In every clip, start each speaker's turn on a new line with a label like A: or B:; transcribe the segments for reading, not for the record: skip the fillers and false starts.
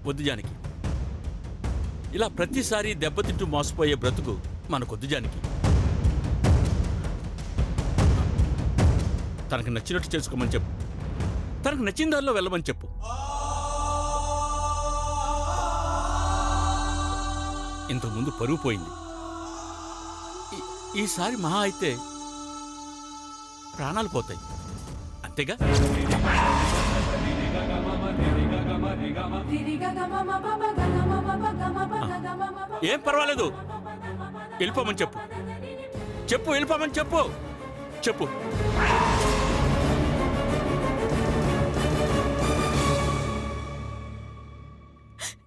A: వద్దు జానకి. ఇలా ప్రతిసారి దెబ్బతింటూ మోసపోయే బ్రతుకు మనకొద్దు జానకి. తనకు నచ్చినట్టు చేసుకోమని చెప్పు. తనకు నచ్చిన దారిలో వెళ్ళమని చెప్పు. ఇంతకుముందు పరువు పోయింది. ఈసారి మహా అయితే ప్రాణాలు పోతాయి, అంతేగా? ఏం పర్వాలేదు, వెళ్ళిపోమని చెప్పు. చెప్పు, వెళ్ళిపోమని చెప్పు. చెప్పు.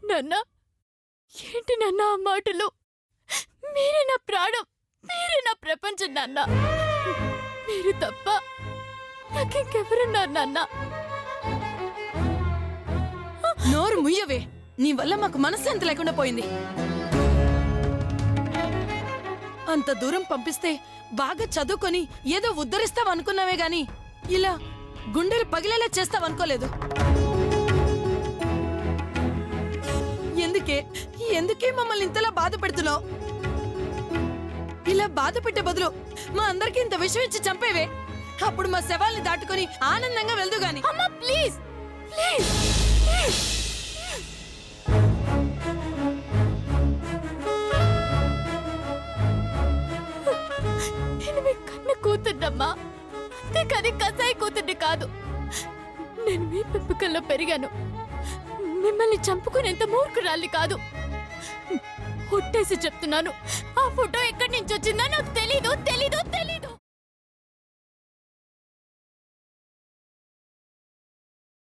B: నాన్న, ఏంటి నాన్న ఆ మాటలు? మీరే నా ప్రాణం, మీరే నా ప్రపంచం నాన్న. మీరు తప్ప నాకింకెవరున్నారు నాన్న?
C: నోరు ముయ్యవే, నీ వల్ల మాకు మనశ్శాంతి లేకుండా పోయింది. అంత దూరం పంపిస్తే బాగా చదువుకొని ఏదో ఉద్ధరిస్తావనుకున్నావే గాని ఇలా గుండెలు పగిలేలా చేస్తావనుకోలేదు. ఎందుకే మమ్మల్ని ఇంతలా బాధ పెడుతున్నావు? ఇలా బాధ పెట్టే బదులు మా అందరికి ఇంత విషయం ఇచ్చి చంపేవే. అప్పుడు మా శవాల్ని దాటుకొని ఆనందంగా వెళ్దు గాని.
B: అమ్మా ప్లీజ్ ప్లీజ్. నేను మీ కన్న కూతుర్నమ్మా, అంతేకాని కసాయి కూతుర్ని కాదు. నేను మీ పెంపకంలో పెరిగాను. మిమ్మల్ని చంపుకునేంత మూర్ఖురాల్ని కాదు. ఒట్టేసి చెప్తున్నాను, ఆ ఫోటో ఎక్కడి నుంచి వచ్చిందో నాకు తెలీదు తెలీదు తెలీదు.